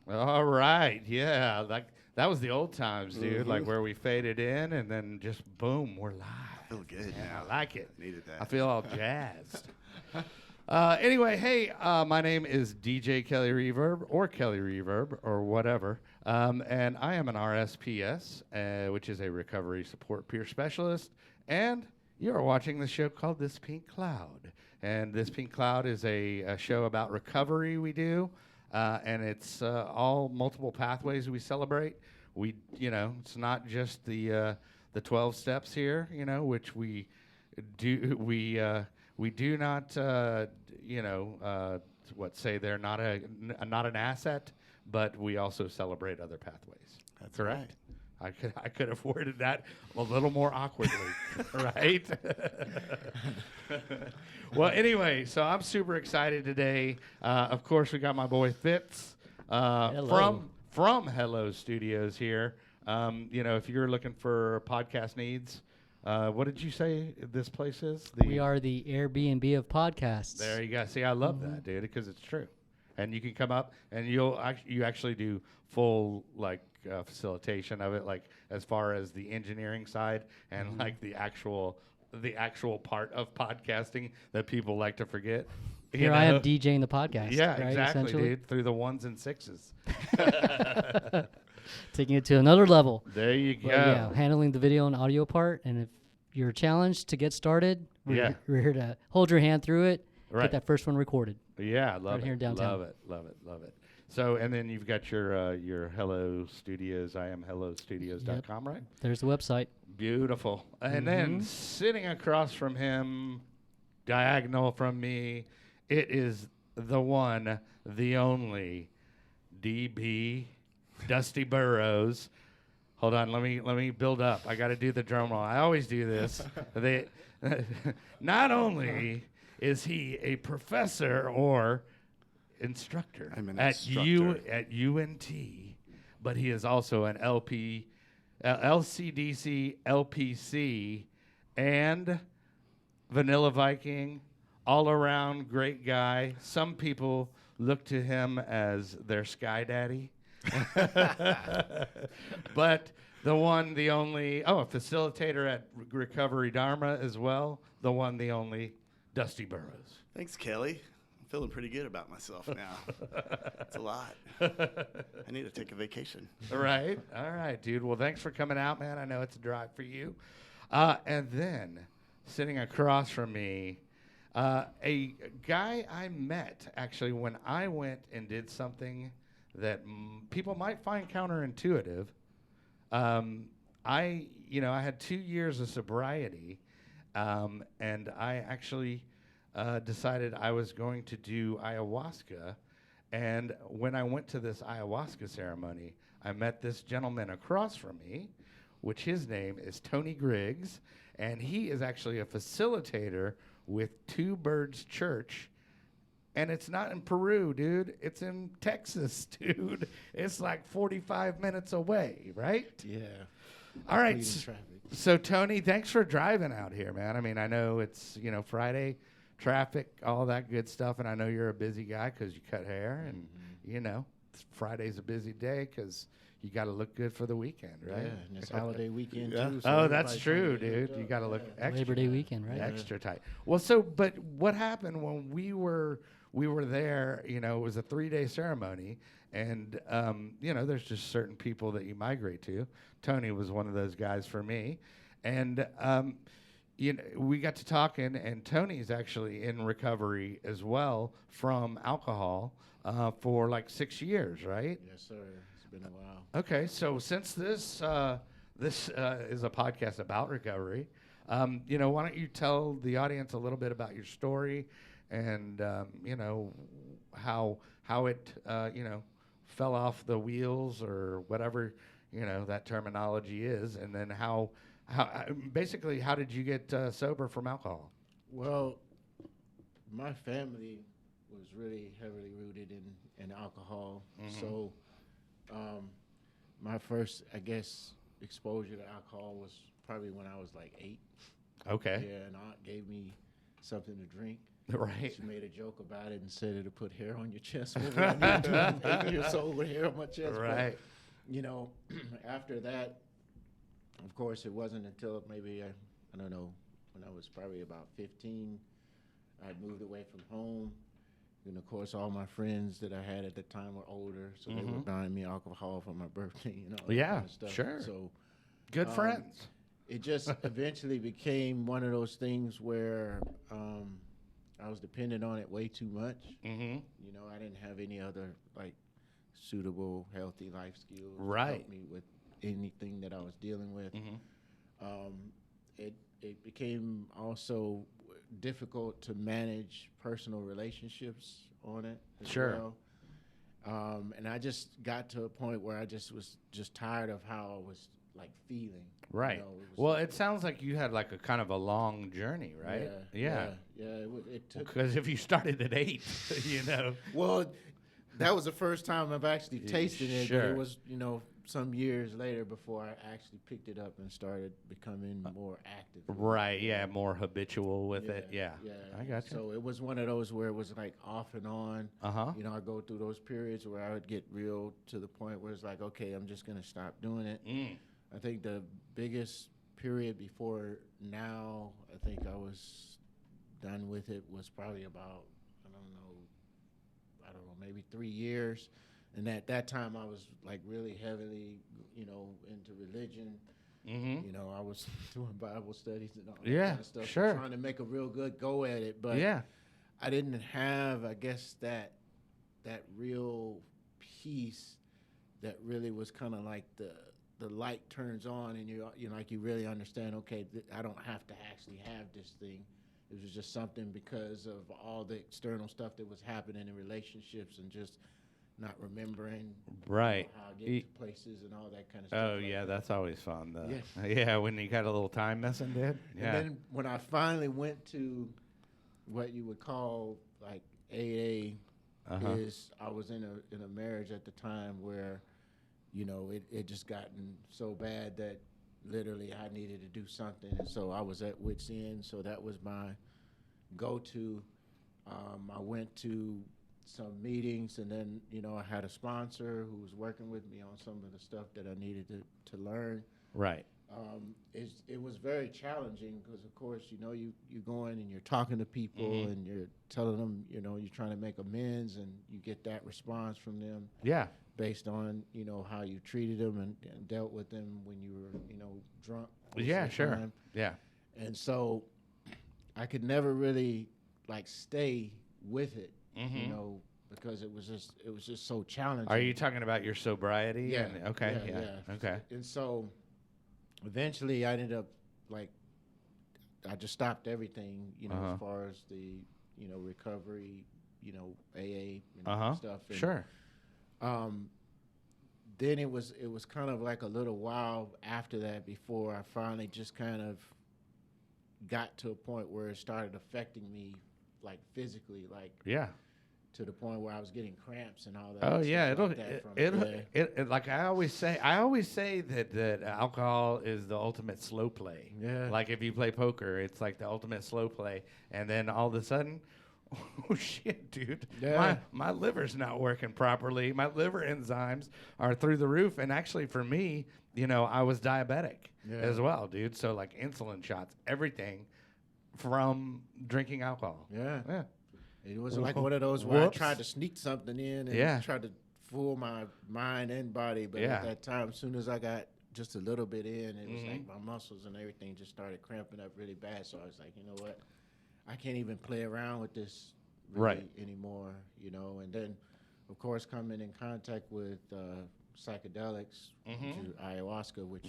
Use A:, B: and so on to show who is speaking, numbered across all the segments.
A: All right, yeah, that was the old times, dude.
B: Mm-hmm.
A: Like where we faded in and then just boom, we're live.
B: Feel good.
A: Yeah, I like it.
B: Needed that.
A: I feel all jazzed. Anyway, hey, my name is DJ Kelly Reverb or Kelly Reverb or whatever, and I am an RSPS, which is a recovery support peer specialist, and you are watching the show called This Pink Cloud. And This Pink Cloud is a show about recovery we do, and it's all multiple pathways we celebrate. We, it's not just the 12 steps here, which we do. We do not, say they're not an asset, but we also celebrate other pathways.
B: That's
A: correct. Right. I could have worded that a little more awkwardly, right? Well, anyway, so I'm super excited today. Of course, we got my boy Fitz from Hello Studios here. If you're looking for podcast needs. What did you say this place is?
C: We are the Airbnb of podcasts.
A: There you go. See, I love that, dude, because it's true. And you can come up and you actually do full facilitation of it, like as far as the engineering side and like the actual part of podcasting that people like to forget.
C: Here I am DJing the podcast.
A: Yeah,
C: right,
A: exactly, dude. Through the ones and sixes.
C: Taking it to another level.
A: There you go.
C: Yeah, handling the video and audio part. And if you're challenged to get started, we're here to hold your hand through it, get that first one recorded.
A: Yeah, I love
C: here in downtown.
A: Love it. So, and then you've got your Hello Studios, I am hellostudios.com, right?
C: There's the website.
A: Beautiful. And then sitting across from him, diagonal from me, it is the one, the only, DB, Dusty Burrows. Hold on, let me build up. I got to do the drum roll. I always do this. Not only is he a professor or instructor at UNT, but he is also an LCDC, LPC, and Vanilla Viking, all around great guy. Some people look to him as their sky daddy. But the one, the only, a facilitator at Recovery Dharma as well, the one, the only, Dusty Burrows.
B: Thanks, Kelly. I'm feeling pretty good about myself now. It's a lot. I need to take a vacation.
A: Right. All right, dude. Well, thanks for coming out, man. I know it's a drive for you. And then sitting across from me, a guy I met actually when I went and did something that people might find counterintuitive. I had 2 years of sobriety, and I actually decided I was going to do ayahuasca. And when I went to this ayahuasca ceremony, I met this gentleman across from me, which his name is Tony Griggs, and he is actually a facilitator with Two Birds Church. And it's not in Peru, dude. It's in Texas, dude. It's like 45 minutes away, right?
D: Yeah.
A: All right. So, Tony, thanks for driving out here, man. I mean, I know it's, Friday, traffic, all that good stuff. And I know you're a busy guy because you cut hair. And, Friday's a busy day because you got to look good for the weekend, right?
D: Yeah, and it's holiday weekend, too.
A: So that's true, dude. You got to look extra.
C: Labor Day weekend, right?
A: Extra tight. Well, but what happened when we were there, it was a 3-day ceremony, and, there's just certain people that you migrate to. Tony was one of those guys for me, and, we got to talking, and Tony's actually in recovery as well from alcohol for like 6 years, right?
D: Yes, sir. It's been a while.
A: Okay, so since this is a podcast about recovery, why don't you tell the audience a little bit about your story and, how it, fell off the wheels or whatever, that terminology is, and then how basically how did you get sober from alcohol?
D: Well, my family was really heavily rooted in alcohol. So my first, I guess, exposure to alcohol was probably when I was like 8.
A: Okay.
D: Yeah, an aunt gave me something to drink.
A: Right.
D: She made a joke about it and said it'll put hair on your chest. I'm 8 years old with hair on my chest.
A: Right.
D: But, after that, of course, it wasn't until maybe, I don't know, when I was probably about 15, I moved away from home. And, of course, all my friends that I had at the time were older, so they were buying me alcohol for my birthday, that kind of stuff.
A: Sure.
D: So
A: good friends.
D: it just eventually became one of those things where I was dependent on it way too much. I didn't have any other suitable, healthy life skills to help me with anything that I was dealing with. It became also difficult to manage personal relationships on it as well. And I just got to a point where I just was tired of how I was feeling.
A: Right. Well, it sounds like you had a kind of a long journey, right?
D: Yeah. It took.
A: Because if you started at 8,
D: Well, that was the first time I've actually tasted it.
A: Sure.
D: But it was, some years later before I actually picked it up and started becoming more active.
A: Right. Yeah. More habitual with it. Yeah. I got you.
D: So it was one of those where it was off and on.
A: Uh-huh.
D: I go through those periods where I would get real to the point where it's okay, I'm just going to stop doing it. I think the biggest period before now, I think I was done with it was probably about, I don't know, maybe 3 years. And at that time, I was really heavily, into religion. I was doing Bible studies and all that kind of stuff.
A: Sure.
D: Trying to make a real good go at it. But I didn't have, I guess, that real peace that really was kind of the light turns on and you really understand, okay, I don't have to actually have this thing. It was just something because of all the external stuff that was happening in relationships and just not remembering how I get to places and all that kind of stuff.
A: Oh, yeah, that's always fun. When you got a little time messing, dude. Yeah.
D: And then when I finally went to what you would call AA, is I was in a marriage at the time where it just gotten so bad that literally I needed to do something. And so I was at wit's end. So that was my go-to. I went to some meetings and then, I had a sponsor who was working with me on some of the stuff that I needed to learn.
A: Right.
D: It was very challenging because, of course, you go in and you're talking to people and you're telling them, you're trying to make amends and you get that response from them.
A: Yeah.
D: Based on, how you treated them and dealt with them when you were, drunk.
A: Yeah, sure.
D: Time.
A: Yeah.
D: And so I could never really stay with it, because it was just so challenging.
A: Are you talking about your sobriety?
D: Yeah.
A: Okay.
D: Yeah.
A: Okay.
D: And so eventually I ended up I just stopped everything, as far as the, recovery, AA and stuff. And,
A: sure.
D: Then it was kind of a little while after that before I finally just kind of got to a point where it started affecting me physically, to the point where I was getting cramps and all that.
A: Oh yeah,
D: I
A: always say that alcohol is the ultimate slow play.
D: Yeah.
A: Like if you play poker, it's like the ultimate slow play, and then all of a sudden, oh shit, dude!
D: Yeah.
A: My liver's not working properly. My liver enzymes are through the roof, and actually for me, I was diabetic as well, dude. So insulin shots, everything from drinking alcohol.
D: Yeah.
A: Yeah.
D: It was one of those where I tried to sneak something in and tried to fool my mind and body. But at that time, as soon as I got just a little bit in, it was my muscles and everything just started cramping up really bad. So I was like, you know what? I can't even play around with this really anymore, And then, of course, coming in contact with psychedelics, which is ayahuasca, which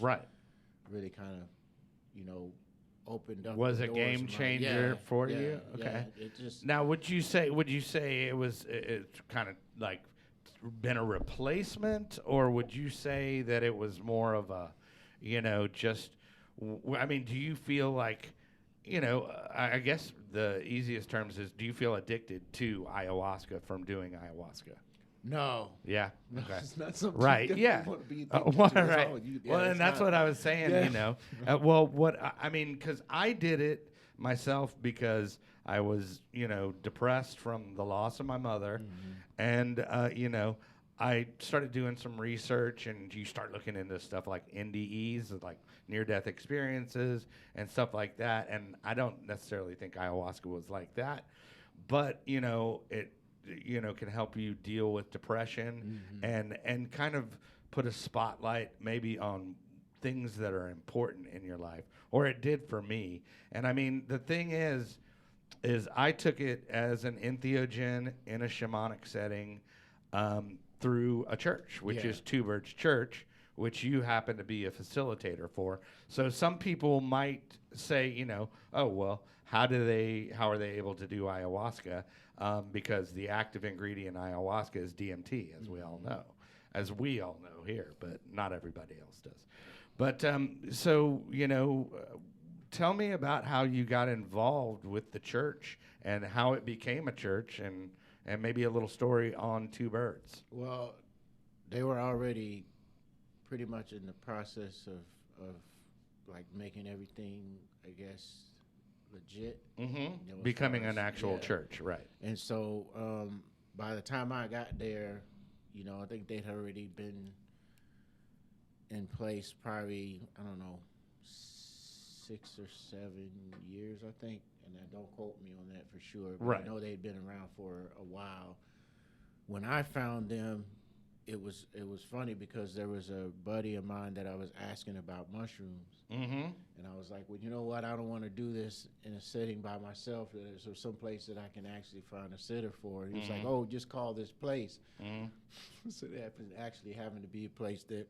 D: really kind of, opened up.
A: Was a game changer for you? Okay.
D: Yeah, it just
A: now, would you say it was it kind of been a replacement, or would you say that it was more of a, just, I mean, do you feel like, I guess the easiest terms is, do you feel addicted to ayahuasca from doing ayahuasca?
D: No.
A: Yeah.
D: No,
A: Okay.
D: it's not something
A: Right. Yeah.
D: want to be
A: Right. Well, and that's what I was saying. I mean, because I did it myself because I was, depressed from the loss of my mother, and I started doing some research, and you start looking into stuff like NDEs, like near-death experiences and stuff like that. And I don't necessarily think ayahuasca was like that, but it can help you deal with depression and kind of put a spotlight maybe on things that are important in your life, or it did for me. And I mean, the thing is I took it as an entheogen in a shamanic setting through a church, which is Two Birds Church, which you happen to be a facilitator for. So some people might say, oh, well, how are they able to do ayahuasca? Because the active ingredient in ayahuasca is DMT, as we all know here, but not everybody else does. But tell me about how you got involved with the church and how it became a church, and maybe a little story on Two Birds.
D: Well, they were already pretty much in the process of like making everything, I guess, legit.
A: Becoming an actual church, right.
D: And so by the time I got there, I think they'd already been in place probably, I don't know, 6 or 7 years, I think. And don't quote me on that for sure. But
A: right.
D: I know they'd been around for a while. When I found them, it was funny because there was a buddy of mine that I was asking about mushrooms. And I was like, well, you know what? I don't want to do this in a setting by myself. There's some place that I can actually find a sitter for. And he was like, oh, just call this place. So that actually happened to be a place that,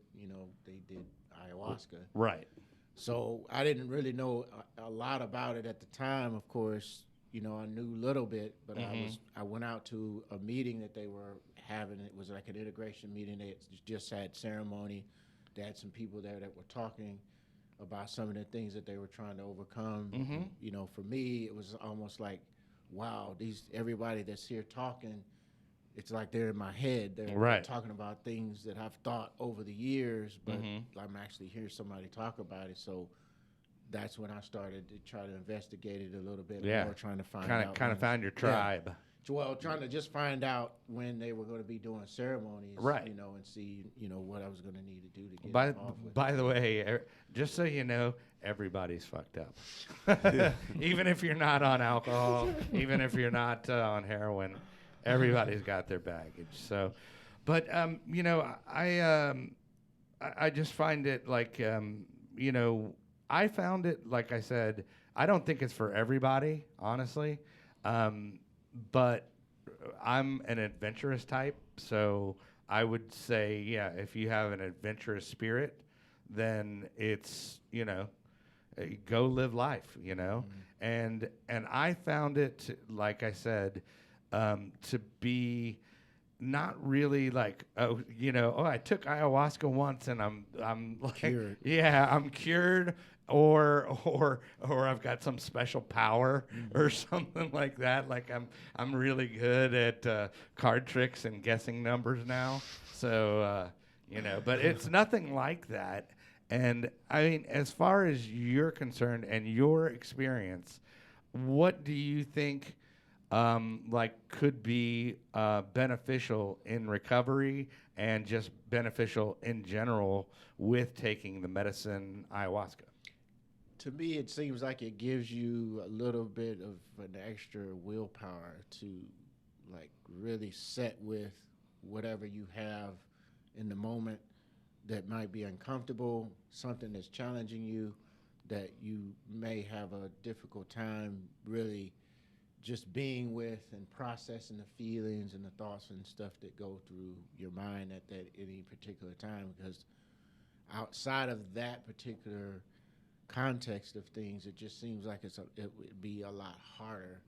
D: they did ayahuasca.
A: Right.
D: So I didn't really know a lot about it at the time, of course. I knew a little bit, but I went out to a meeting that they were having. It was like an integration meeting. They just had ceremony. They had some people there that were talking about some of the things that they were trying to overcome. For me, it was almost like, wow, everybody that's here talking, it's like they're in my head. They're talking about things that I've thought over the years, but I'm actually hearing somebody talk about it. So that's when I started to try to investigate it a little bit more, trying to find out.
A: Kind of found your tribe.
D: Yeah. Well, trying to just find out when they were going to be doing ceremonies, and see, what I was going to need to do to get involved with.
A: By the way, just so you know, everybody's fucked up. Even if you're not on alcohol, even if you're not on heroin, everybody's got their baggage. So, but I just find it like I found it, like I said, I don't think it's for everybody, honestly. But I'm an adventurous type, so I would say, if you have an adventurous spirit, then it's, go live life, And I found it, like I said, to be not really like, I took ayahuasca once and I'm like,
D: cured.
A: I'm cured, or I've got some special power or something like that. Like I'm really good at card tricks and guessing numbers now. So but it's nothing like that. And I mean, as far as you're concerned and your experience, what do you think could be beneficial in recovery and just beneficial in general with taking the medicine ayahuasca?
D: To me, it seems like it gives you a little bit of an extra willpower to really set with whatever you have in the moment that might be uncomfortable, something that's challenging you, that you may have a difficult time really just being with and processing the feelings and the thoughts and stuff that go through your mind at that any particular time. Because outside of that particular context of things, it just seems like it would be a lot harder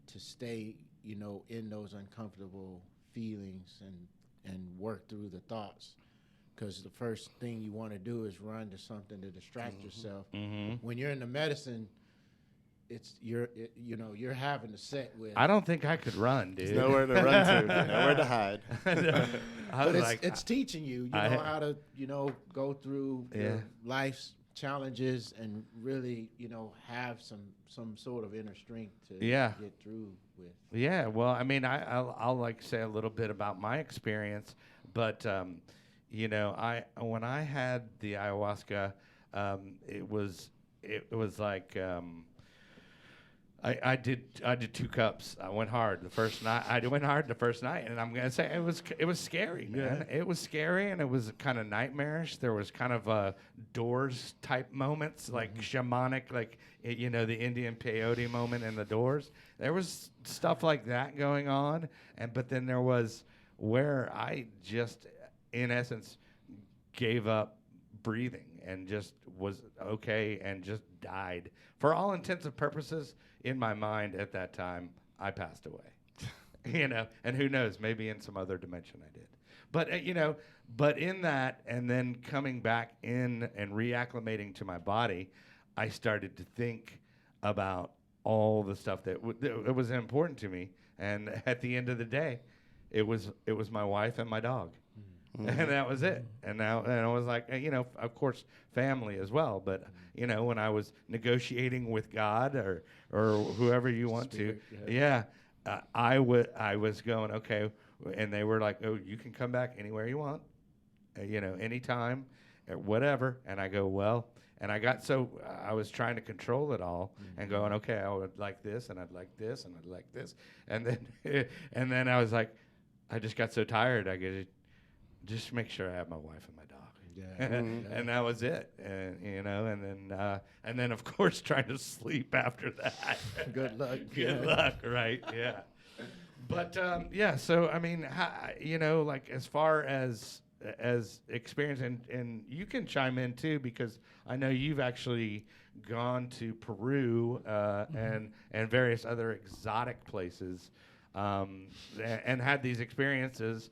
D: to stay, in those uncomfortable feelings and and work through the thoughts. Because the first thing you want to do is run to something to distract yourself. When you're in the medicine, you're having to sit with.
A: I don't think I could run, dude.
B: There's nowhere to run to, nowhere to hide.
D: But it's teaching you, how to, go through your life's challenges and really, have some sort of inner strength to get through with.
A: Yeah, well, I mean, I'll like say a little bit about my experience, but when I had the ayahuasca, it was like I did 2 cups. I went hard the first night. And I'm gonna say it was scary, man. It was scary, and it was kind of nightmarish. There was kind of Doors type moments, like shamanic, like the Indian peyote moment in the Doors. There was stuff like that going on, but then there was where I just, in essence, gave up breathing and just was okay and just died. For all intents and purposes, in my mind at that time, I passed away. And who knows, maybe in some other dimension I did. But, but in that, and then coming back in and reacclimating to my body, I started to think about all the stuff that it was important to me. And at the end of the day, it was my wife and my dog. And that was it. And I was like, of course, family as well. But, when I was negotiating with God or whoever you want to, I was going, okay. And they were like, oh, you can come back anywhere you want, anytime, or whatever. And I go, well, and I was trying to control it all and going, okay, I would like this, and I'd like this, and I'd like this. And then I was like, I just got so tired. I get just make sure I have my wife and my dog. Yeah. And that was it. And then of course trying to sleep after that.
D: Good luck.
A: Good luck, right? Yeah. But so I mean, like as far as experience, and you can chime in too, because I know you've actually gone to Peru and various other exotic places. And had these experiences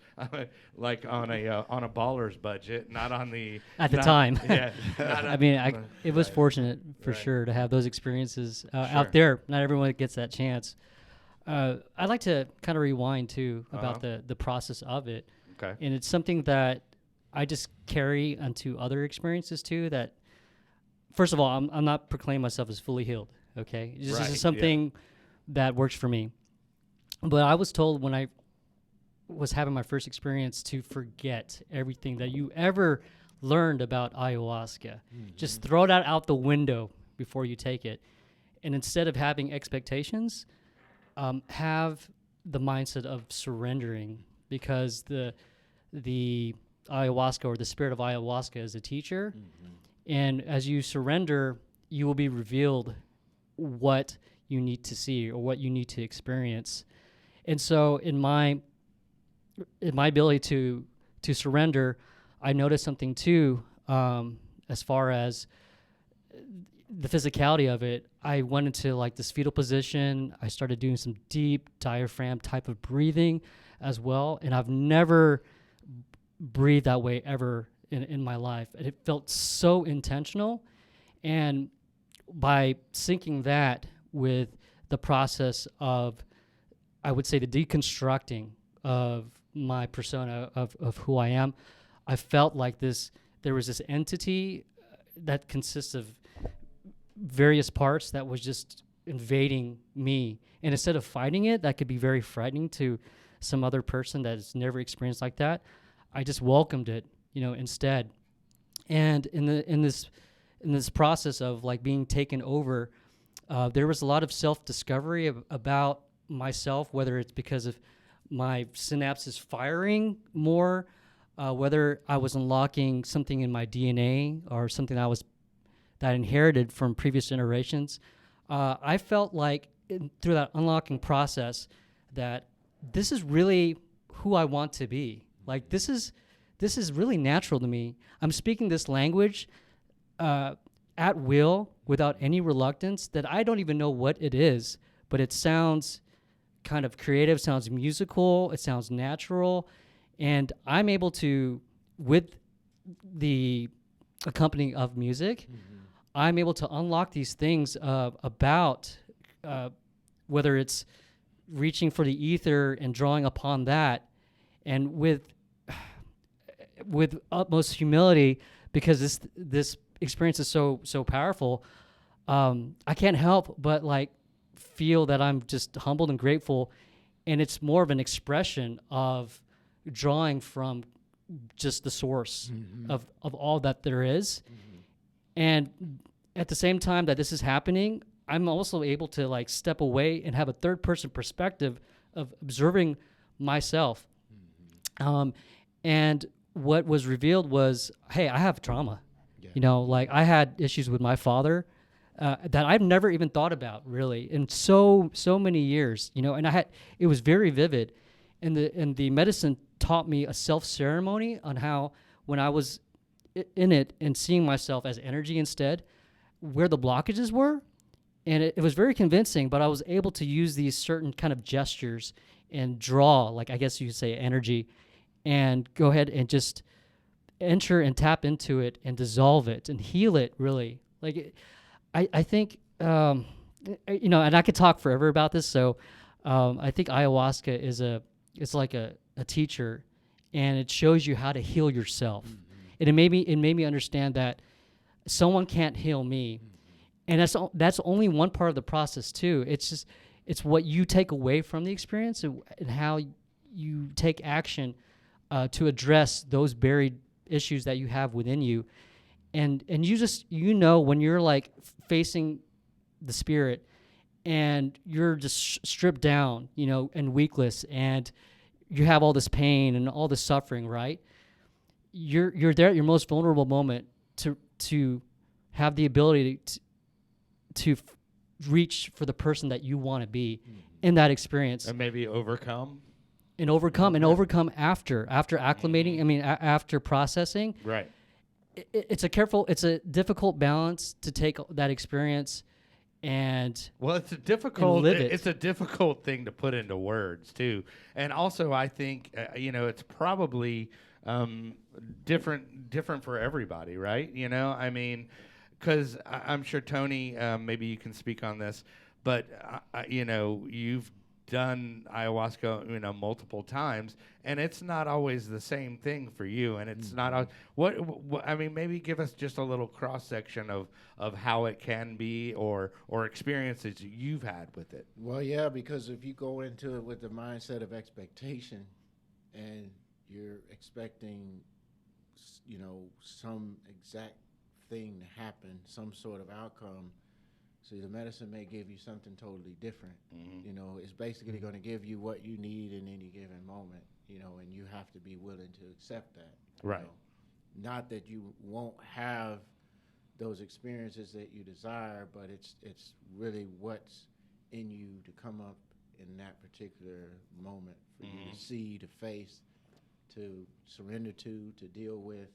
A: like on a baller's budget, not on the
C: at the time.
A: Yeah,
C: I mean, it was fortunate for sure to have those experiences out there. Not everyone gets that chance. I'd like to kind of rewind too about the process of it.
A: Okay,
C: and it's something that I just carry onto other experiences too. That first of all, I'm not proclaiming myself as fully healed. Okay, this is something that works for me. But I was told when I was having my first experience to forget everything that you ever learned about ayahuasca. Just throw that out the window before you take it. And instead of having expectations, have the mindset of surrendering, because the ayahuasca, or the spirit of ayahuasca, is a teacher. And as you surrender, you will be revealed what you need to see or what you need to experience. And so in my ability to surrender, I noticed something too, as far as the physicality of it. I went into like this fetal position. I started doing some deep diaphragm type of breathing as well. And I've never breathed that way ever in my life. And it felt so intentional. And by syncing that with the process of, I would say, the deconstructing of my persona, of who I am, I felt like there was this entity that consists of various parts that was just invading me. And instead of fighting it, that could be very frightening to some other person that has never experienced like that, I just welcomed it, instead. And in this process of like being taken over, there was a lot of self-discovery about myself, whether it's because of my synapses firing more, whether I was unlocking something in my DNA or something that I inherited from previous generations. I felt like through that unlocking process that this is really who I want to be. Like this is really natural to me. I'm speaking this language at will, without any reluctance, that I don't even know what it is, but it sounds kind of creative, sounds musical, it sounds natural, And I'm able to, with the accompanying of music, I'm able to unlock these things about whether it's reaching for the ether and drawing upon that, and with utmost humility, because this experience is so powerful. I can't help but like feel that I'm just humbled and grateful, and it's more of an expression of drawing from just the source of all that there is. And at the same time that this is happening, I'm also able to like step away and have a third person perspective of observing myself. And what was revealed was, hey, I have trauma. You know, like I had issues with my father that I've never even thought about really in so many years, you know, and it was very vivid. And the medicine taught me a self-ceremony on how, when I was in it and seeing myself as energy instead, where the blockages were. And it was very convincing, but I was able to use these certain kind of gestures and draw, like I guess you could say energy, and go ahead and just enter and tap into it and dissolve it and heal it, really. Like, I think, you know, and I could talk forever about this, so I think ayahuasca it's like a teacher, and it shows you how to heal yourself. And it made me understand that someone can't heal me. And that's only one part of the process too. It's what you take away from the experience and how you take action to address those buried issues that you have within you. And you just, you know, when you're like facing the spirit and you're just stripped down, you know, and weakless, and you have all this pain and all this suffering, right? You're there at your most vulnerable moment to have the ability to reach for the person that you want to be in that experience,
A: and maybe overcome
C: after acclimating. I mean, after processing.
A: Right.
C: It's a difficult balance to take that experience and
A: it's a difficult
C: live it.
A: It's a difficult thing to put into words too. And also I think you know, it's probably different for everybody, right? You know, I mean, because I'm sure Tony, maybe you can speak on this, but you know, you've done ayahuasca, you know, multiple times, and it's not always the same thing for you. And it's not what I mean. Maybe give us just a little cross section of how it can be, or experiences you've had with it.
D: Well, yeah, because if you go into it with the mindset of expectation, and you're expecting, you know, some exact thing to happen, some sort of outcome. See, the medicine may give you something totally different. You know, it's basically going to give you what you need in any given moment, you know, and you have to be willing to accept that.
A: Right.
D: You know? Not that you won't have those experiences that you desire, but it's really what's in you to come up in that particular moment for you to see, to face, to surrender to deal with,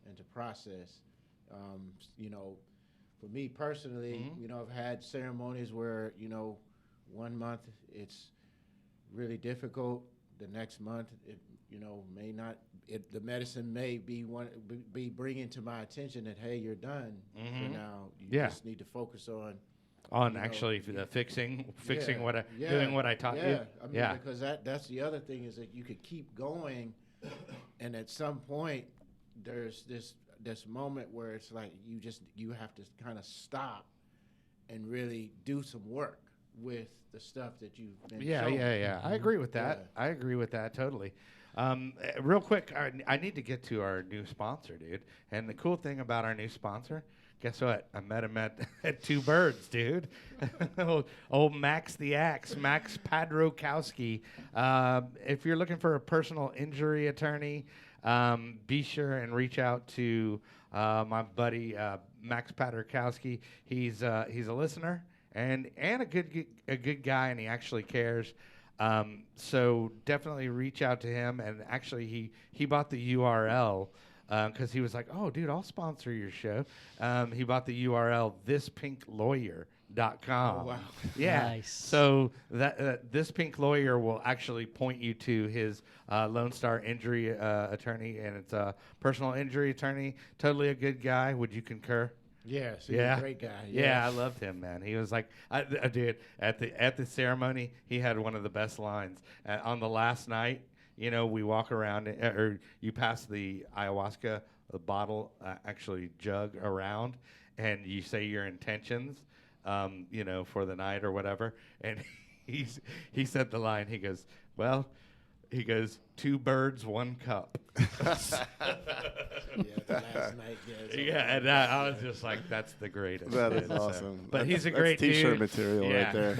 D: and to process. You know, for me personally, you know, I've had ceremonies where, you know, 1 month it's really difficult. The next month, it, you know, may not. The medicine may be bringing to my attention that, hey, you're done for now. You just need to focus on
A: actually fixing
D: yeah,
A: doing what I taught you.
D: I mean, because that's the other thing, is that you could keep going, and at some point there's this moment where it's like you have to kind of stop and really do some work with the stuff that you've been shown.
A: I agree with that. I agree with that totally. Real quick, I need to get to our new sponsor, dude. And the cool thing about our new sponsor, guess what? I met him at Two Birds, dude. old Max the Axe, Max Padrokowski. If you're looking for a personal injury attorney, be sure and reach out to my buddy Max Padrokowski. He's a listener and a good guy, and he actually cares. So definitely reach out to him. And actually, he bought the URL because he was like, "Oh, dude, I'll sponsor your show." He bought the URL thispinklawyer.com. Oh,
D: wow.
A: Yeah.
C: Nice.
A: So this pink lawyer will actually point you to his Lone Star injury attorney, and it's a personal injury attorney. Totally a good guy. Would you concur?
D: Yes, he's a great guy.
A: Yeah, I loved him, man. He was like, dude, at the ceremony, he had one of the best lines. On the last night, you know, we walk around, or you pass the ayahuasca, the bottle, actually jug around, and you say your intentions, you know, for the night or whatever. And he said the line. He goes, well. He goes, 2 birds, 1 cup.
D: Yeah, the last night.
A: Yeah, and I was just like, that's the greatest.
B: That is
A: dude.
B: awesome.
A: But he's a
B: That's
A: great
B: t-shirt
A: dude.
B: material right there.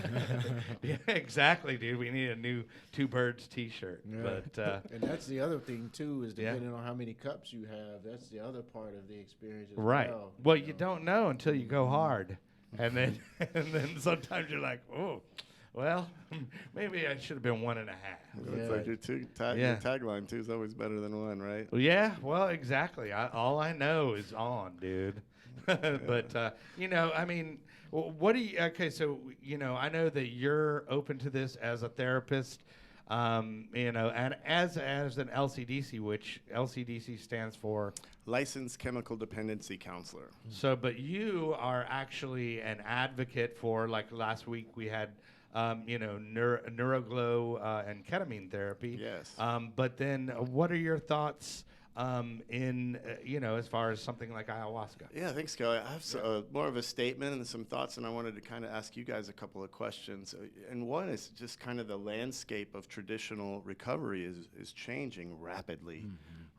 A: Yeah, exactly, dude. We need a new 2 birds t-shirt.
D: Yeah.
A: But
D: And that's the other thing too, is depending on how many cups you have, that's the other part of the experience as
A: right.
D: well.
A: Well, you don't know until you go hard, and then sometimes you're like, oh. Well, maybe I should have been 1.5.
B: It's like your tagline, 2 is always better than 1, right?
A: Well, yeah, well, exactly. All I know is on, dude. But, you know, I mean, what do you, okay, so, you know, I know that you're open to this as a therapist, you know, and as an LCDC, which LCDC stands for?
B: Licensed Chemical Dependency Counselor.
A: So, but you are actually an advocate for, like last week we had, you know, neuroglow and ketamine therapy.
B: Yes.
A: But then what are your thoughts in, you know, as far as something like ayahuasca?
B: Yeah, thanks, Kelly. I have more of a statement and some thoughts, and I wanted to kind of ask you guys a couple of questions. And one is just kind of the landscape of traditional recovery is changing rapidly,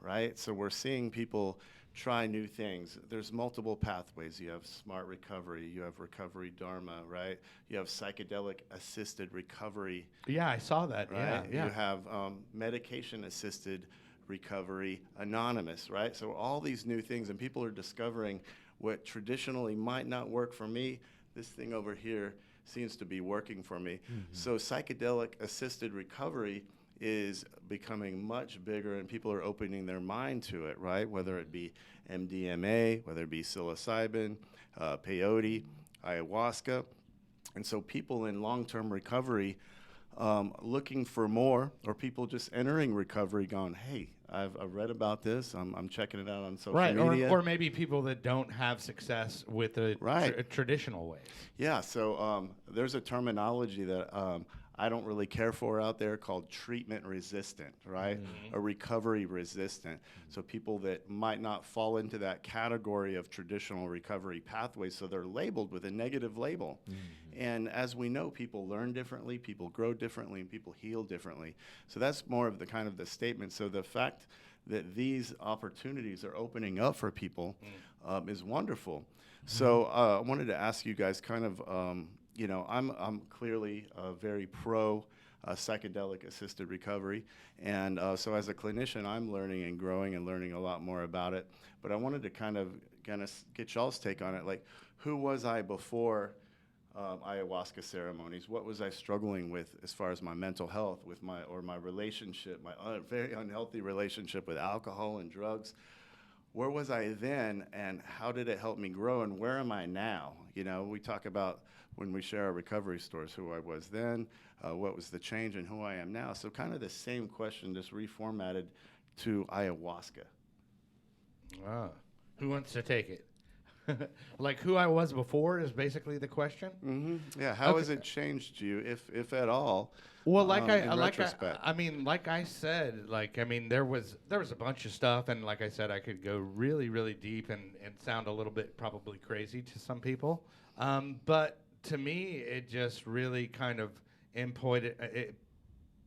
B: right? So we're seeing people try new things. There's multiple pathways. You have smart recovery, you have recovery dharma, right? You have psychedelic assisted recovery.
A: Yeah, I saw that.
B: Right?
A: Yeah.
B: You have medication assisted recovery anonymous, right? So all these new things, and people are discovering what traditionally might not work for me. This thing over here seems to be working for me. So psychedelic assisted recovery is becoming much bigger, and people are opening their mind to it, right? Whether it be MDMA, whether it be psilocybin, peyote, ayahuasca. And so people in long-term recovery looking for more, or people just entering recovery going, hey, I've read about this, I'm checking it out on social media.
A: Or maybe people that don't have success with the traditional ways.
B: Yeah, so there's a terminology that I don't really care for out there called treatment resistant, right? Or recovery resistant. So people that might not fall into that category of traditional recovery pathways, so they're labeled with a negative label. And as we know, people learn differently, people grow differently, and people heal differently. So that's more of the kind of the statement. So the fact that these opportunities are opening up for people is wonderful. So I wanted to ask you guys kind of, you know, I'm clearly very pro psychedelic assisted recovery, and so as a clinician, I'm learning and growing and learning a lot more about it. But I wanted to kind of get y'all's take on it. Like, who was I before ayahuasca ceremonies? What was I struggling with as far as my mental health, with my relationship, my very unhealthy relationship with alcohol and drugs? Where was I then, and how did it help me grow, and where am I now? You know, we talk about when we share our recovery stories, who I was then, what was the change, and who I am now. So kind of the same question, just reformatted to ayahuasca.
A: Who wants to take it? Like who I was before is basically the question?
B: Yeah, how has it changed you, if at all?
A: Well,
B: like
A: I said, there was a bunch of stuff, and like I said, I could go really, really deep and sound a little bit probably crazy to some people. But to me, it just really kind of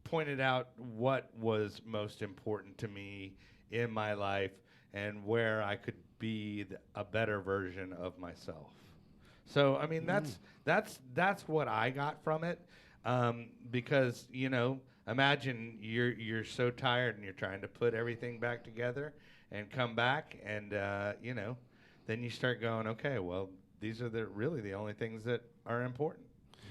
A: pointed out what was most important to me in my life and where I could be a better version of myself. So, I mean, that's what I got from it. Because, you know, imagine you're so tired and you're trying to put everything back together and come back, and you know, then you start going, okay, well, these are really the only things that are important.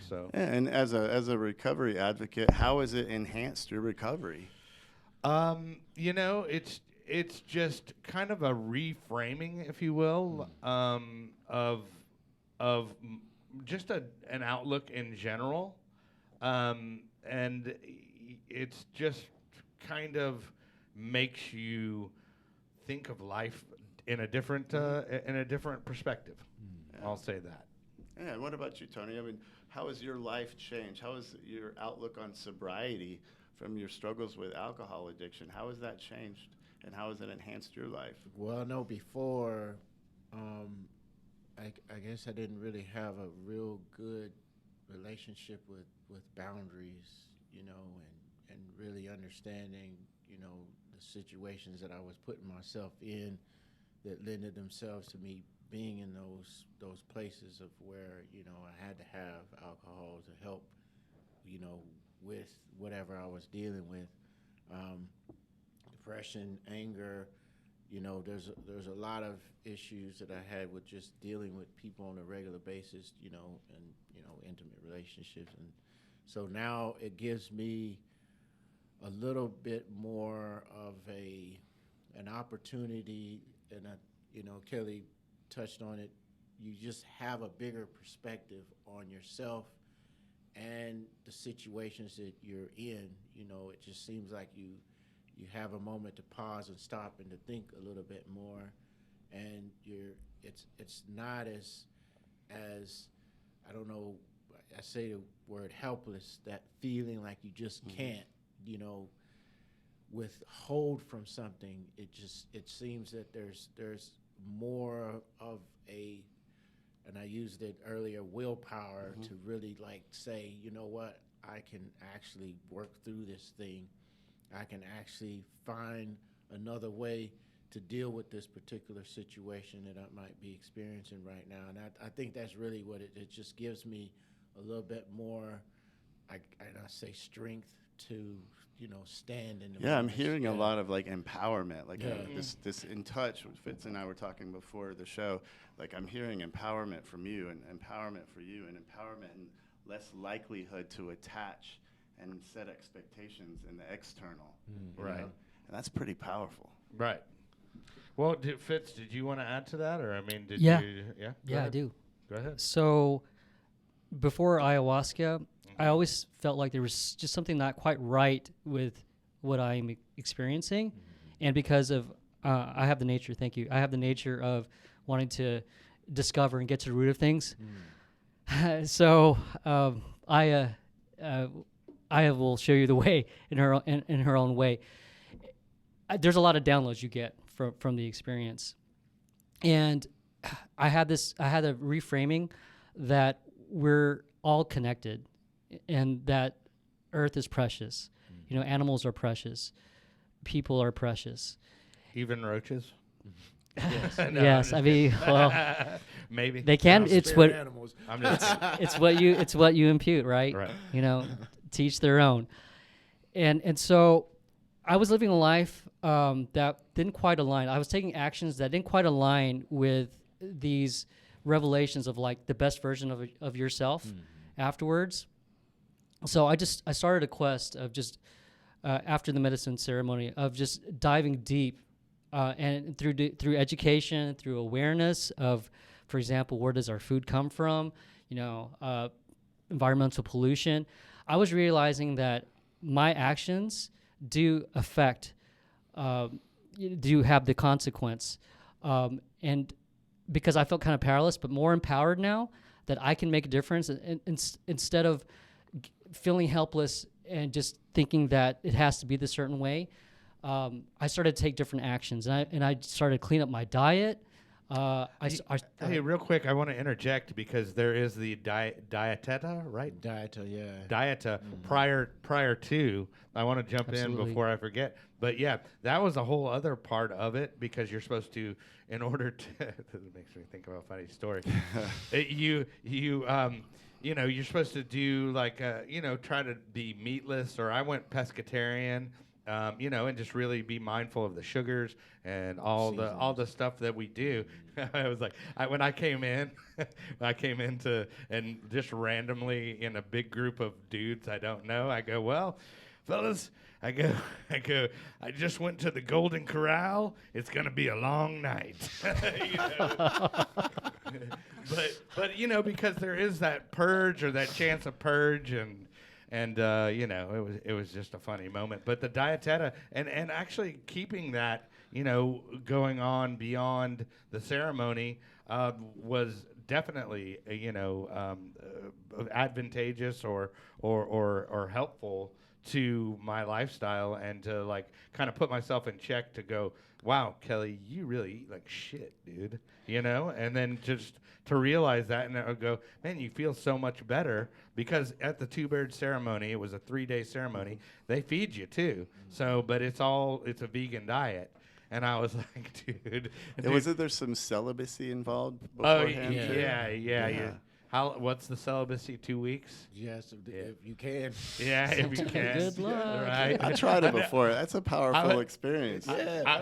A: So,
B: and as a recovery advocate, how has it enhanced your recovery?
A: You know, it's just kind of a reframing, if you will, of just an outlook in general, and it's just kind of makes you think of life in a different perspective.
B: Yeah.
A: I'll say that.
B: Yeah, and what about you, Tony? I mean, how has your life changed? How has your outlook on sobriety from your struggles with alcohol addiction? How has that changed, and how has it enhanced your life?
D: Well, no, before, I guess I didn't really have a real good relationship with boundaries, and really understanding, the situations that I was putting myself in that lended themselves to me being in those places of where, I had to have alcohol to help, with whatever I was dealing with. Depression, anger, there's a lot of issues that I had with just dealing with people on a regular basis, and intimate relationships. And so now it gives me a little bit more of an opportunity, and Kelly touched on it. You just have a bigger perspective on yourself and the situations that you're in. It just seems like you have a moment to pause and stop and to think a little bit more, and it's not as I don't know, I say the word helpless, that feeling like you just can't withhold from something. It seems that there's more of and I used it earlier, willpower to really say, you know what, I can actually work through this thing. I can actually find another way to deal with this particular situation that I might be experiencing right now. And I think that's really what it just gives me a little bit more, I say, strength to, stand in the
B: Yeah, I'm
D: moments.
B: hearing a lot of empowerment, this in touch. Fitz and I were talking before the show. I'm hearing empowerment from you, and empowerment for you, and empowerment and less likelihood to attach and set expectations in the external.
A: Right.
B: And that's pretty powerful.
A: Right. Well, Fitz, did you want to add to that, or did
C: Yeah.
A: you? Yeah.
C: Yeah, I do.
A: Go ahead.
C: So before ayahuasca, I always felt like there was just something not quite right with what I'm experiencing. And because of, I have the nature, thank you, I have the nature of wanting to discover and get to the root of things. So I will show you the way in her own way. There's a lot of downloads you get from the experience. And I had a reframing that we're all connected, and that earth is precious. Animals are precious. People are precious.
A: Even roaches.
D: Yes.
A: No,
C: Yes, I mean, well,
A: maybe
C: they can. It's
D: Spirit
C: what
D: animals.
A: I'm just
C: it's what you impute, right?
A: right.
C: Teach their own. And so I was living a life that didn't quite align. I was taking actions that didn't quite align with these revelations of the best version of yourself afterwards. So I started a quest of just after the medicine ceremony of just diving deep and through education, through awareness of, for example, where does our food come from? Environmental pollution. I was realizing that my actions do affect, do have the consequence. And because I felt kind of powerless, but more empowered now that I can make a difference, and instead of feeling helpless and just thinking that it has to be this certain way, I started to take different actions, and I started to clean up my diet.
A: Hey, real quick, I want to interject because there is the dieteta, right?
D: Dieta, yeah.
A: Dieta prior to. I want to jump in before I forget. But yeah, that was a whole other part of it, because you're supposed to, in order to, this makes me think of a funny story. You're supposed to do try to be meatless, or I went pescatarian. And just really be mindful of the sugars and all the stuff that we do. I was when I came in, and just randomly in a big group of dudes I don't know, I go, well, fellas, I just went to the Golden Corral. It's gonna be a long night. but you know, because there is that purge or that chance of purge, and you know, it was just a funny moment. But the dieteta and actually keeping that, you know, going on beyond the ceremony was definitely you know, advantageous or helpful to my lifestyle, and to like kind of put myself in check to go, wow, Kelly, you really eat like shit, dude, you know? And then just to realize that, and I would go, man, you feel so much better, because at the Two Bird ceremony, it was a 3-day ceremony, they feed you too. So, but it's a vegan diet. And I was like, dude.
B: Wasn't there some celibacy involved
A: Oh,
B: beforehand?
A: yeah. What's the celibacy? 2 weeks?
D: Yes, if you can.
A: Yeah, if you can.
C: Good luck.
A: Right.
B: I tried it before. That's a powerful experience.
A: Yeah. I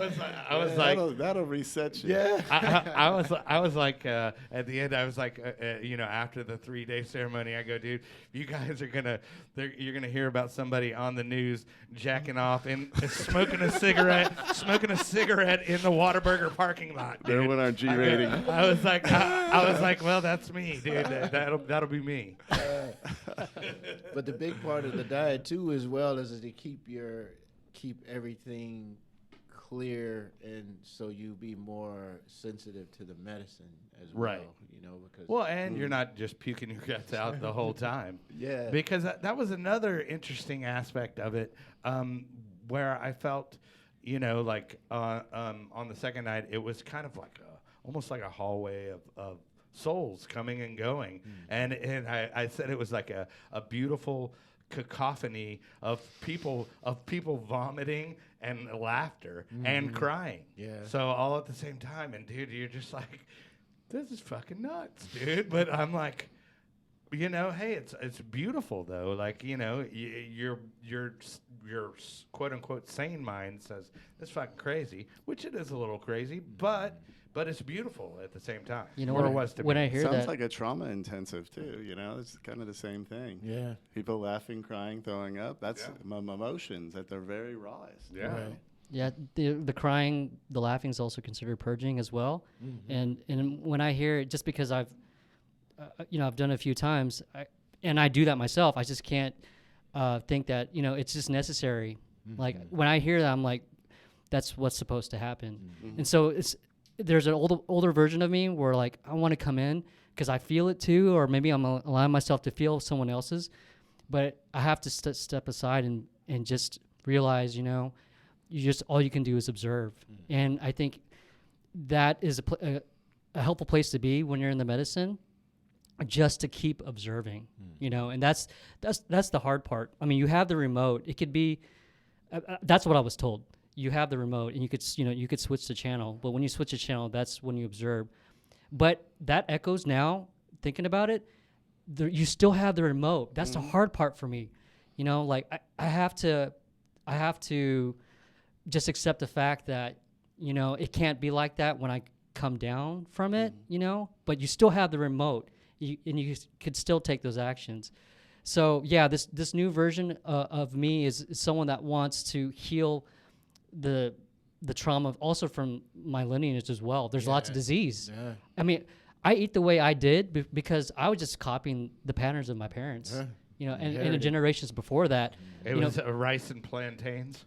A: was like,
B: that'll reset you.
A: Yeah. I was like, at the end, I was like, you know, after the 3-day ceremony, I go, dude, you guys are you're gonna hear about somebody on the news jacking off and smoking a cigarette in the Whataburger parking lot. Dude.
B: There went our G rating.
A: I was like, well, that's me, dude. That'll be me.
D: But the big part of the diet too, as well, is to keep everything clear, and so you be more sensitive to the medicine as well.
A: Right.
D: You know, because
A: and you're not just puking your guts out the whole time.
D: Yeah.
A: Because that was another interesting aspect of it, where I felt, you know, like on the second night, it was kind of like almost like a hallway of souls coming and going, and I said it was like a beautiful cacophony of people vomiting and laughter and crying.
D: Yeah.
A: So all at the same time, and dude, you're just like, this is fucking nuts, dude. But I'm like, you know, hey, it's beautiful though. Like, you know, your quote unquote sane mind says it's fucking crazy, which it is a little crazy, but it's beautiful at the same time.
C: You know,
A: when
C: I hear
B: Sounds
C: that,
B: like a trauma intensive too. You know, it's kind of the same thing.
D: Yeah.
B: People laughing, crying, throwing up. That's emotions at their very rawest.
A: Yeah.
D: Right.
C: yeah, the crying, the laughing is also considered purging as well. And when I hear it, just because I've done it a few times, and I do that myself, I just can't think that, you know, it's just necessary. Like when I hear that, I'm like, that's what's supposed to happen. And so there's an older version of me where like I want to come in because I feel it too, or maybe I'm allowing myself to feel someone else's, but I have to step aside and just realize, you know, all you can do is observe. And I think that is a helpful place to be when you're in the medicine, just to keep observing, you know. And that's the hard part. I mean, you have the remote. It could be that's what I was told. You have the remote, and you could switch the channel. But when you switch the channel, that's when you observe. But that echoes now. Thinking about it, you still have the remote. That's the hard part for me. You know, like I have to just accept the fact that, you know, it can't be like that when I come down from it. You know, but you still have the remote, and you could still take those actions. So yeah, this new version of me is someone that wants to heal the trauma also from my lineage as well. There's lots of disease. Yeah. I mean, I eat the way I did because I was just copying the patterns of my parents. Yeah. You know, and the generations before that.
A: It was rice and plantains.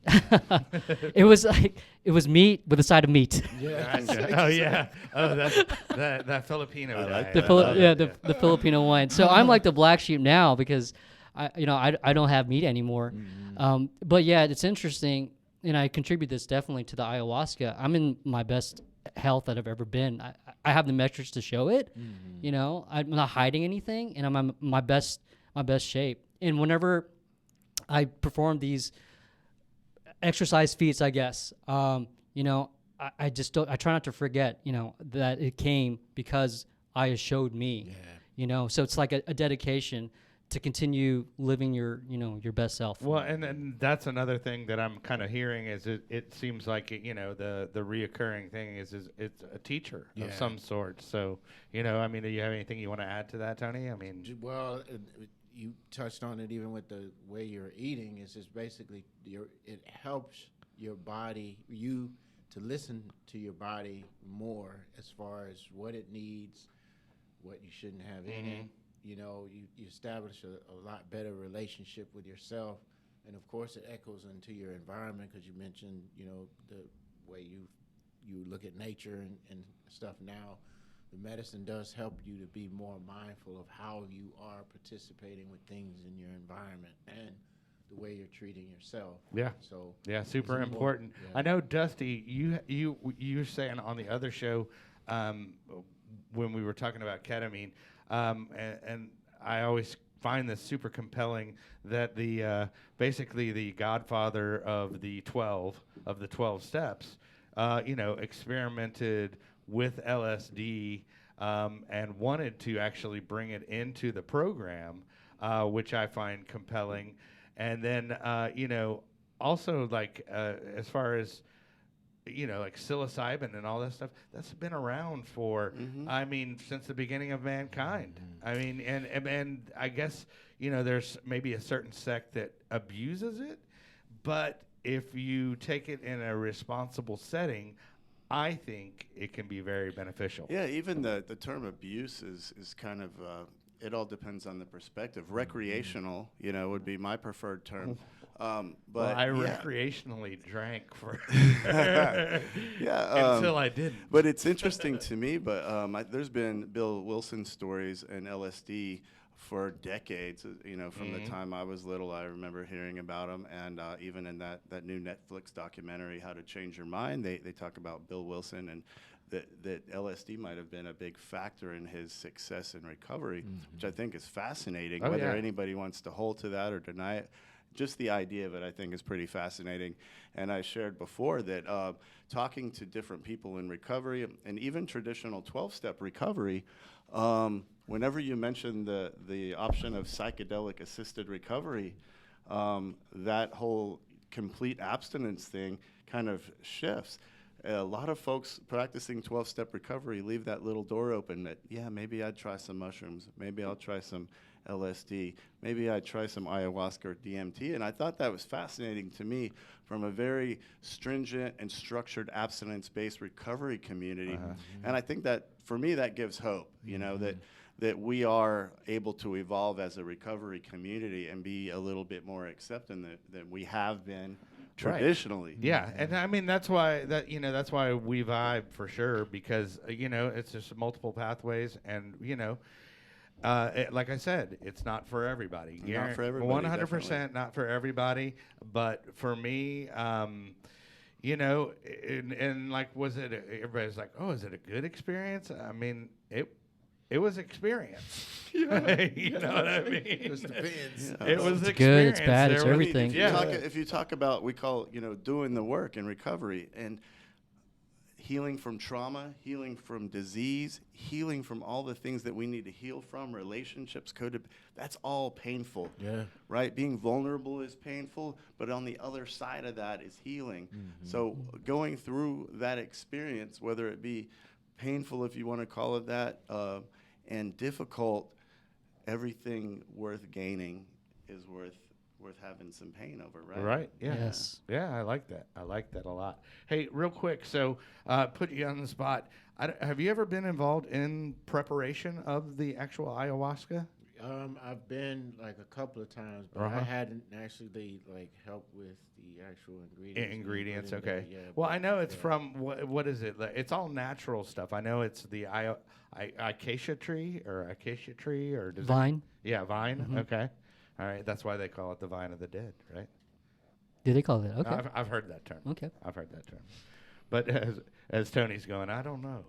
C: It was meat with a side of meat.
A: Yeah. Oh yeah. Oh, that Filipino.
B: Like
C: the Filipino wine. So I'm like the black sheep now because I don't have meat anymore. But yeah, it's interesting. And I contribute this definitely to the ayahuasca. I'm in my best health that I've ever been. I have the metrics to show it. You know, I'm not hiding anything, and I'm in my best shape. And whenever I perform these exercise feats, I guess, you know, I try not to forget, you know, that it came because Aya showed me. Yeah. You know, so it's like a dedication to continue living your best self.
A: Well, and that's another thing that I'm kind of hearing is it seems like you know the reoccurring thing is it's a teacher of some sort. So, you know, I mean, do you have anything you want to add to that, Tony? I mean,
D: well, you touched on it even with the way you're eating. Is just basically it helps your body to listen to your body more as far as what it needs, what you shouldn't have in it. You know, you establish a lot better relationship with yourself, and of course it echoes into your environment, because you mentioned, you know, the way you look at nature and stuff now. The medicine does help you to be more mindful of how you are participating with things in your environment and the way you're treating yourself.
A: Yeah.
D: So
A: yeah, super important. I know, Dusty, you were saying on the other show when we were talking about ketamine, and I always find this super compelling that the basically the godfather of the 12 steps, you know, experimented with LSD and wanted to actually bring it into the program, which I find compelling. And then, you know, also like as far as, you know, like psilocybin and all that stuff, that's been around for, I mean, since the beginning of mankind. I mean, and I guess, you know, there's maybe a certain sect that abuses it, but if you take it in a responsible setting, I think it can be very beneficial.
B: Yeah, even the term abuse is kind of, it all depends on the perspective. Recreational, you know, would be my preferred term. But
A: well, I recreationally drank for
B: yeah,
A: until I didn't.
B: But it's interesting to me. But there's been Bill Wilson stories and LSD for decades. You know, from the time I was little, I remember hearing about them. And even in that new Netflix documentary, How to Change Your Mind, they talk about Bill Wilson and that LSD might have been a big factor in his success in recovery, which I think is fascinating. Whether anybody wants to hold to that or deny it, just the idea of it, I think, is pretty fascinating. And I shared before that talking to different people in recovery and even traditional 12-step recovery, whenever you mention the option of psychedelic assisted recovery, that whole complete abstinence thing kind of shifts. A lot of folks practicing 12-step recovery leave that little door open that, yeah, maybe I'd try some mushrooms. Maybe I'll try some LSD. Maybe I'd try some ayahuasca or DMT. And I thought that was fascinating to me from a very stringent and structured abstinence-based recovery community. And I think that, for me, that gives hope, you know, that we are able to evolve as a recovery community and be a little bit more accepting than we have been traditionally.
A: Right. Yeah, and I mean that's why we vibe for sure, because you know, it's just multiple pathways, and you know, like I said, it's not for everybody.
B: Not for everybody.
A: 100% not for everybody, but for me, you know, and like, everybody's like, oh, is it a good experience? I mean, it was experience. You know what I mean? It just depends. Yeah. It was
C: it's good, it's bad, it's everything.
B: If you talk about, we call, you know, doing the work in recovery and healing from trauma, healing from disease, healing from all the things that we need to heal from, relationships, that's all painful. Yeah. Right? Being vulnerable is painful, but on the other side of that is healing. So going through that experience, whether it be painful, if you want to call it that, and difficult, everything worth gaining is worth having some pain over, right?
A: Right. Yeah.
C: Yes.
A: Yeah, I like that. I like that a lot. Hey, real quick, so put you on the spot. Have you ever been involved in preparation of the actual ayahuasca?
D: I've been like a couple of times, but I hadn't actually like helped with the actual ingredients.
A: Okay. Well, I know it's from what is it? It's all natural stuff. I know it's the acacia tree or
C: vine.
A: Vine. Okay. All right. That's why they call it the vine of the dead, right?
C: Do they call it? Okay.
A: I've heard that term.
C: Okay.
A: I've heard that term. But as Tony's going, I don't know.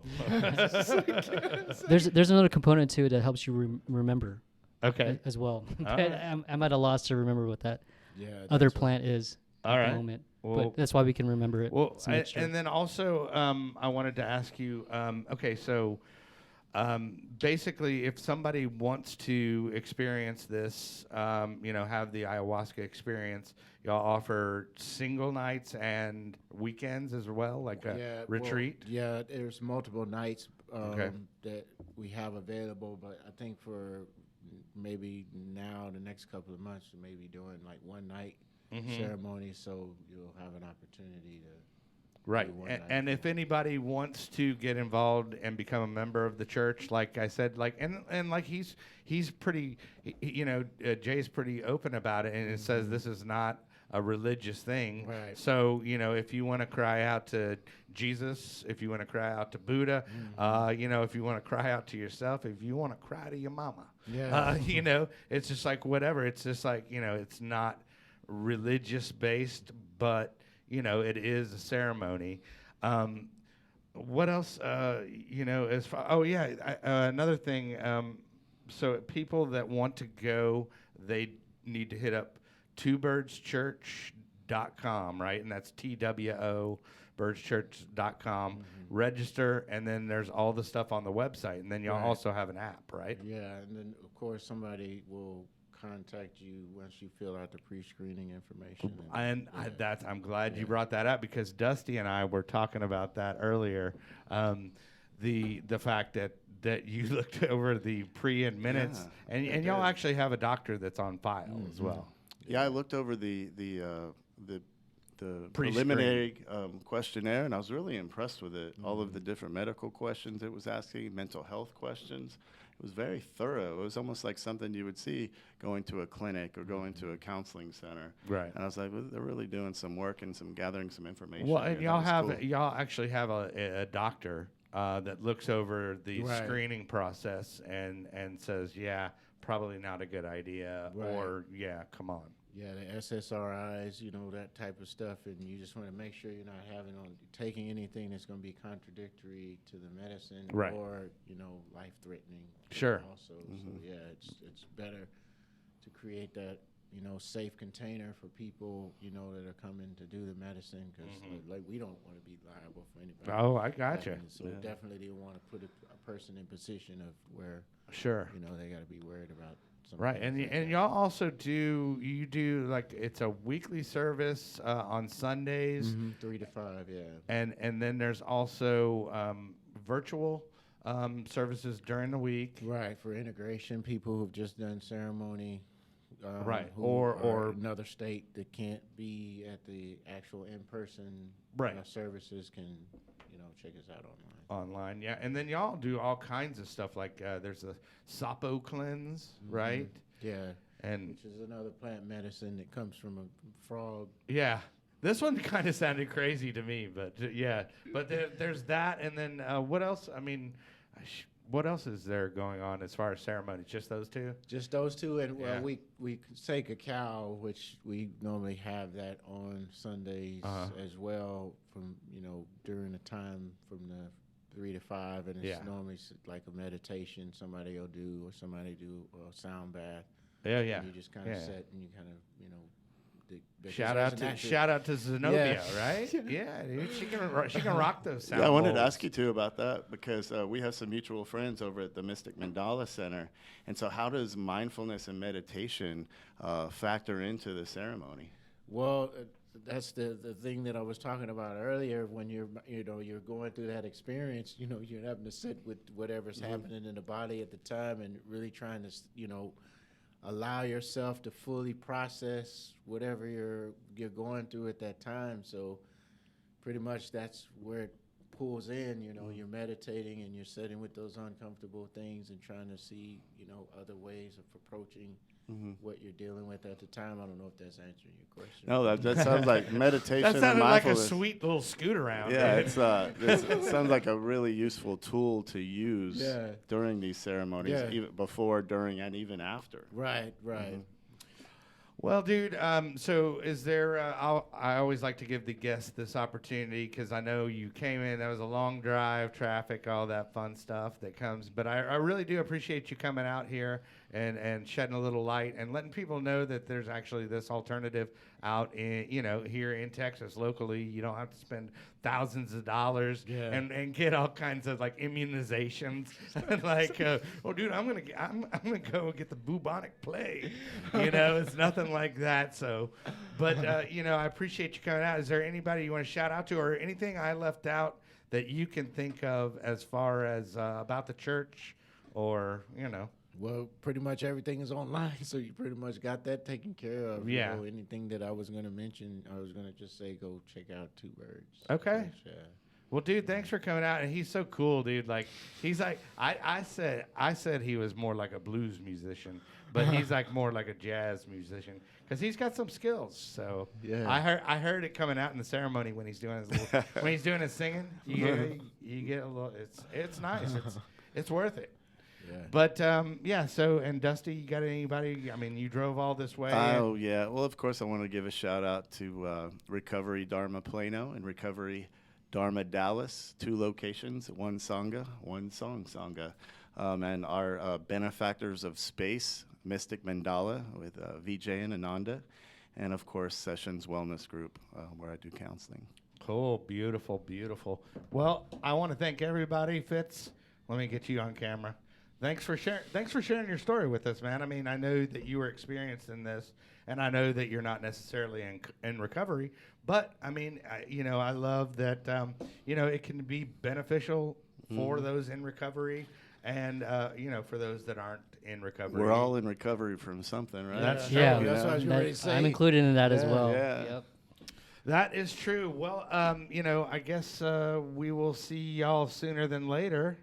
C: There's another component to it that helps you remember.
A: Okay.
C: As well. I'm at a loss to remember what that other plant is
A: at
C: the moment. Well, but that's why we can remember it.
A: Well, and then also I wanted to ask you, okay, so basically if somebody wants to experience this, you know, have the ayahuasca experience, y'all offer single nights and weekends as well, like a retreat?
D: Well, there's multiple nights that we have available, but I think for maybe now the next couple of months we may be doing like one night ceremony, so you'll have an opportunity to
A: Right. And if anybody wants to get involved and become a member of the church, like I said, like and like he's pretty, Jay's pretty open about it, and it says this is not a religious thing.
D: Right.
A: So, if you want to cry out to Jesus, if you want to cry out to Buddha, if you want to cry out to yourself, if you want to cry to your mama, it's just like whatever. It's just like, it's not religious based, but it is a ceremony. What else? As far another thing. So people that want to go, they need to hit up twobirdschurch.com, right? And that's TWO birdschurch.com. Register, and then there's all the stuff on the website, and then y'all also have an app, right?
D: Yeah, and then of course somebody will contact you once you fill out the pre-screening information.
A: I'm glad you brought that up, because Dusty and I were talking about that earlier. The fact that you looked over the pre and minutes, and y'all actually have a doctor that's on file as well.
B: Yeah, I looked over the preliminary questionnaire, and I was really impressed with it. All of the different medical questions it was asking, mental health questions. It was very thorough. It was almost like something you would see going to a clinic or going to a counseling center.
A: Right.
B: And I was like, well, they're really doing some work and gathering some information.
A: Well, and y'all actually have a doctor that looks over the screening process and says, yeah, probably not a good idea, or yeah, come on.
D: Yeah, the SSRIs, that type of stuff, and you just want to make sure you're not taking anything that's going to be contradictory to the medicine or, life-threatening.
A: Sure.
D: Also, so yeah, it's better to create that, safe container for people, that are coming to do the medicine, because we don't want to be liable for anybody.
A: Oh, I gotcha.
D: So definitely they want to put a person in position of where, they got to be worried about.
A: Right, and y'all also do like, it's a weekly service on Sundays,
D: 3 to 5, yeah.
A: And then there's also virtual services during the week.
D: Right, for integration, people who've just done ceremony.
A: Or
D: another state that can't be at the actual in-person services can, check us out
A: online. Yeah, and then y'all do all kinds of stuff, like there's a Sapo cleanse, right?
D: Yeah,
A: and
D: which is another plant medicine that comes from a frog.
A: Yeah, this one kind of sounded crazy to me, but but there's that, and then what else? I mean, what else is there going on as far as ceremonies? Just those two?
D: Just those two, and we say cacao, which we normally have that on Sundays as well, from during the time from the 3 to 5, and it's normally like a meditation somebody will do, or somebody do a sound bath.
A: Yeah.
D: And you just kind of sit and you kind of
A: shout out to Zenobia, right? Yeah, dude, she can rock those sound.
B: Yeah, I wanted to ask you too about that, because we have some mutual friends over at the Mystic Mandala Center, and so how does mindfulness and meditation factor into the ceremony?
D: Well, that's the thing that I was talking about earlier. When you're going through that experience, you're having to sit with whatever's happening in the body at the time, and really trying to allow yourself to fully process whatever you're going through at that time. So pretty much that's where it pulls in. You're meditating and you're sitting with those uncomfortable things and trying to see other ways of approaching what you're dealing with at the time. I don't know if that's answering your question.
B: No, that sounds like meditation.
A: That sounded
B: and
A: like a
B: mindfulness.
A: sweet little scoot around.
B: Yeah, it sounds like a really useful tool to use during these ceremonies, even before, during, and even after.
D: Right.
A: Well, dude, so is there, I always like to give the guests this opportunity, because I know you came in, that was a long drive, traffic, all that fun stuff that comes, but I really do appreciate you coming out here and shedding a little light and letting people know that there's actually this alternative out in, here in Texas locally. You don't have to spend thousands of dollars and get all kinds of like immunizations. Like, well, dude, I'm gonna go get the bubonic plague. It's nothing like that. So, but I appreciate you coming out. Is there anybody you want to shout out to, or anything I left out that you can think of as far as about the church, or
D: Well, pretty much everything is online, so you pretty much got that taken care of.
A: Yeah.
D: You know, anything that I was going to mention, I was going to just say go check out Two Birds.
A: Okay.
D: Yeah.
A: Well, dude, thanks for coming out, and he's so cool, dude. Like, he's like, I said he was more like a blues musician, but he's like more like a jazz musician because he's got some skills. So
B: Yeah.
A: I heard it coming out in the ceremony when he's doing his little, when he's doing his singing. You get a little. It's nice. It's worth it.
D: Yeah.
A: But yeah. So and Dusty, you got anybody? I mean, you drove all this way.
B: Oh, yeah. Well, of course, I want to give a shout out to Recovery Dharma Plano and Recovery Dharma Dallas, 2 locations, one Sangha, one song Sangha. And our benefactors of space, Mystic Mandala with Vijay and Ananda. And, of course, Sessions Wellness Group, where I do counseling.
A: Cool, beautiful, beautiful. Well, I want to thank everybody. Fitz, let me get you on camera. Thanks for sharing your story with us, man. I mean, I know that you were experienced in this, and I know that you're not necessarily in recovery, but I mean, I love that, it can be beneficial for those in recovery and, for those that aren't in recovery.
B: We're all in recovery from something, right?
A: That's
C: Yeah,
A: true.
D: That's what I was ready to say.
C: I'm included in that as
D: Yeah.
C: well.
B: Yeah.
C: Yep.
A: That is true. Well, I guess we will see y'all sooner than later.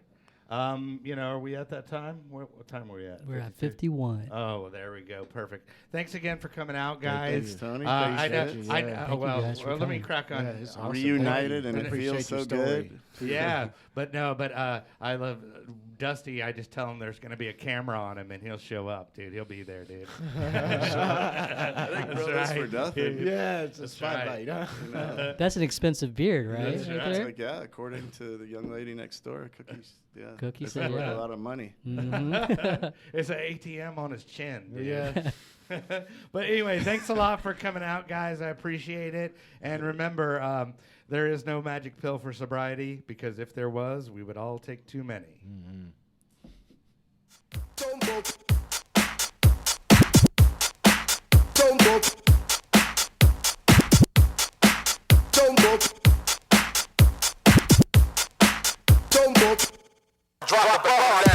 A: Are we at that time? What time are we at?
C: We're at 51.
A: Oh, there we go. Perfect. Thanks again for coming out,
B: Thanks,
A: guys.
B: Tony.
A: Let
C: Thank you guys for
A: me
C: coming.
A: crack on.
D: Yeah, it's awesome.
B: Reunited, and
D: I
B: it
D: appreciate
B: feels so
D: your story.
B: good.
A: Yeah, but I love Dusty. I just tell him there's going to be a camera on him, and he'll show up, dude. He'll be there, dude.
B: I think
A: That's
B: brothers for
A: right.
B: nothing.
D: Yeah, it's a
A: That's right.
D: spotlight, huh?
C: That's an expensive beard, right?
A: That's
C: Right
A: right.
B: It's
C: there?
B: like, yeah, according to the young lady next door, cookies. Yeah,
C: Cookies
B: it's
C: said
B: worth
C: yeah.
B: a lot of money.
C: Mhm.
A: It's an ATM on his chin, dude.
D: Yeah.
A: But anyway, thanks a lot for coming out, guys. I appreciate it. And remember, there is no magic pill for sobriety, because if there was, we would all take too many.
E: Drop the bomb now.